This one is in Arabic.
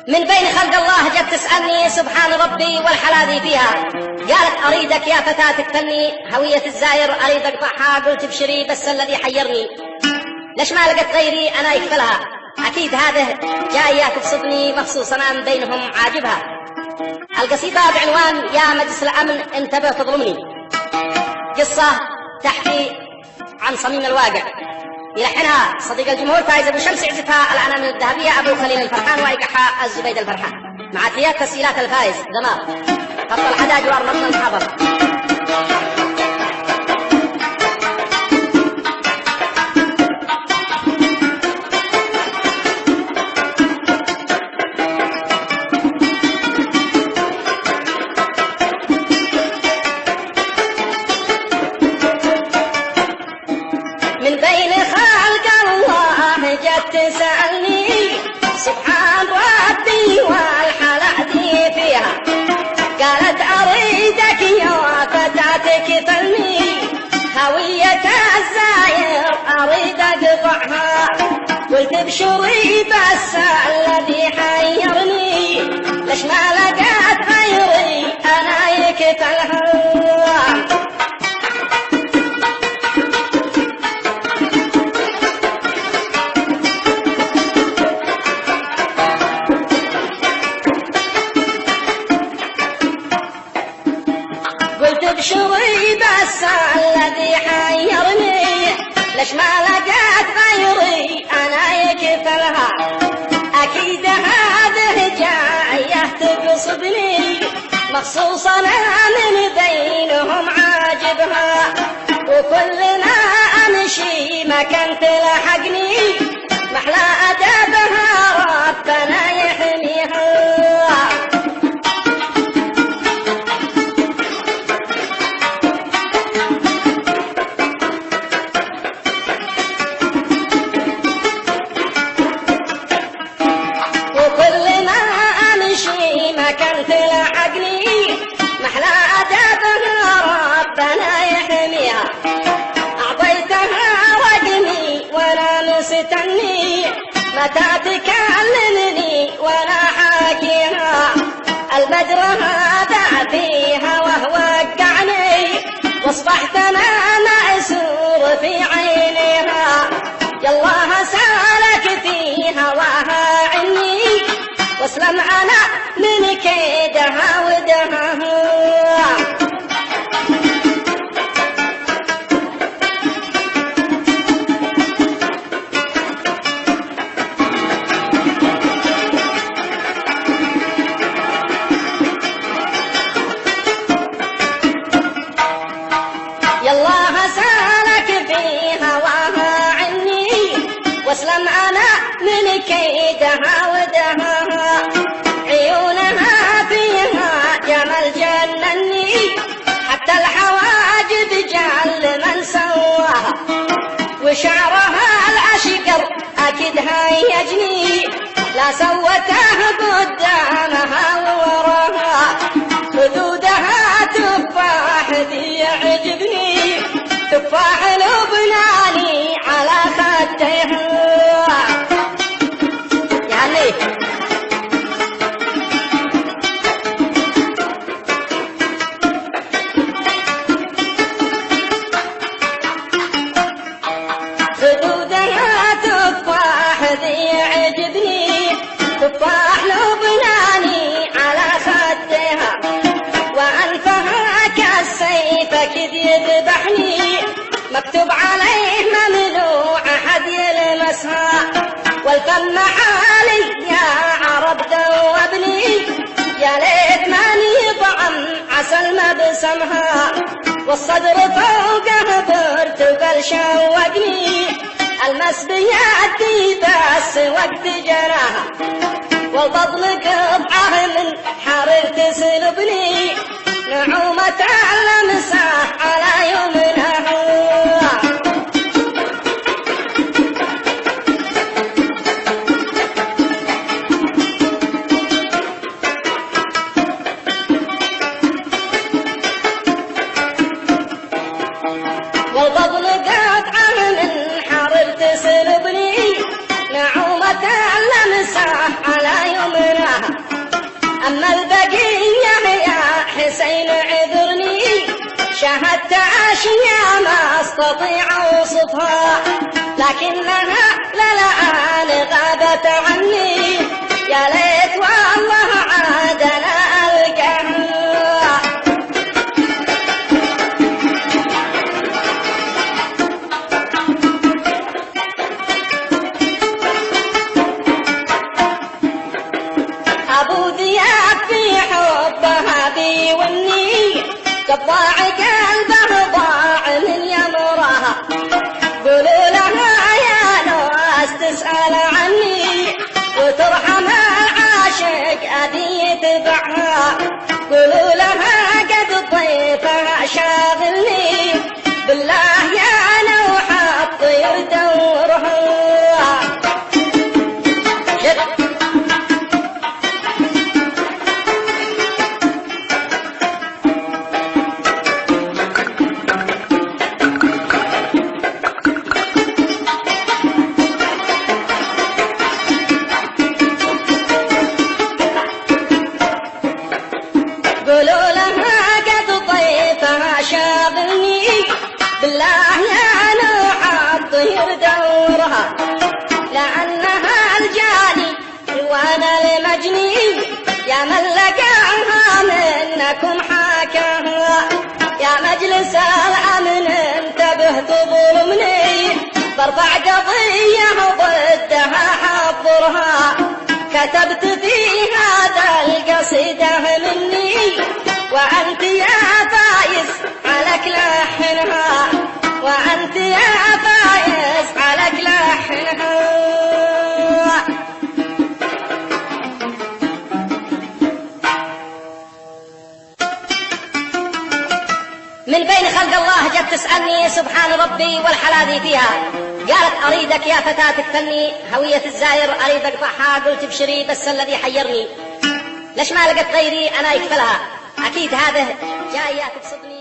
من بين خلق الله جت تسألني سبحان ربي والحلاذي فيها. قالت أريدك يا فتاة تكفلني هوية الزاير أريد أقطعها. قلت ابشري بس الذي حيرني ليش ما لقت غيري أنا يكفلها. أكيد هذه جاية تقصدني مخصوص أنا من بينهم عاجبها. القصيدة بعنوان يا مجلس الأمن انتبه تظلمني. قصة تحكي عن صميم الواقع يلحنها صديق الجمهور فايز أبو شمس يعزفها الأنامل الذهبية أبو خليل الفرحان ويقعها الزبيد الفرحان مع تيات تسجيلات الفايز دمار خط الحدا جوار مطن الحضر. من بين خلق الله جت تسألني سبحان ربي والحلاذي فيها. قالت أريدك يا فتاة كفلني هوية الزاير أريد أقطعها. قلت ابشري بس الذي حيرني ليش ما لقيت غيري أنا يكفلها. قلت ابشري بس الذي حيرني ليش ما لقيت غيري أنا يكفلها. أكيد هذه جاية تقصدني مخصوصا من بينهم عاجبها. وكلنا أمشي مكان تلحقني محلى أدبها ربنا يحميها. مكان تلحقني محلى أدبها ربنا يحميها. أعطيتها رقمي وأنا مستني متى تكلمني وأنا حاكيها. البدر هذا فيها وهو وقعني واصبحت أنا مأسور في عينيها. يالله سالك في هواها عني واسلم أنا من كيدها ودها. يالله سالك في هواها عني واسلم أنا من كيدها ودها. عيونها فيها جمال جنني حتى الحواجب جعل من سواها. وشعرها الأشقر أكيد هيجني لا سوته قدامها ووراها. خدودها تفاح ذي يعجبني تفاح لبناني على خدها. يعني خدودها تفاح ذي يعجبني تفاح لبناني على خدها. وأنفها كالسيف أكيد يذبحني مكتوب عليه ممنوع أحد يلمسها. والفم حالي يا عرب ذوبني يا ليت ماني طعم عسل مبسمها. والصدر فوقه برتقال شوقني المس بيدي بس وقت جراها. والبطن قطعه من حرير تسلبني نعومة المساح على يمنها. والبطن قطعه من حرير تسلبني نعومة المساح على يمنها. أما البقية يا حسين عذرني، شاهدت أشياء ما أستطيع أوصفها، لكنها للآن غابت عني، يا ليت والله عاد أنا ألقاها. أبو ذياب في حبها بيوني، قطاع قلبه ضاع من يمرها، قولوا لها يا ناس تسأل عني، وترحم العاشق أبي يتبعها، قولوا لها قد ضيفها شاغلني، بالله يا نوح الطير دورها. قولوا لها قد ضيفها شاغلني، بالله يا نوح الطير دورها، لأنها الجاني وانا المجني، يا من لقاها منكم حاكاها، يا مجلس الأمن انتبه تظلمني، برفع قضية ضدها حضرها، كتبت في هذا القصيدة مني، وأنت يا فايز عليك لحنها، وأنت يا فايز عليك لحنها. من بين خلق الله جت تسألني سبحان ربي والحلاذي فيها، قالت أريدك يا فتاة الفني هوية الزاير أريد أقطعها، قلت ابشري بس الذي حيرني، ليش ما لقيت غيري أنا يكفلها، أكيد هذا جاية تقصدني.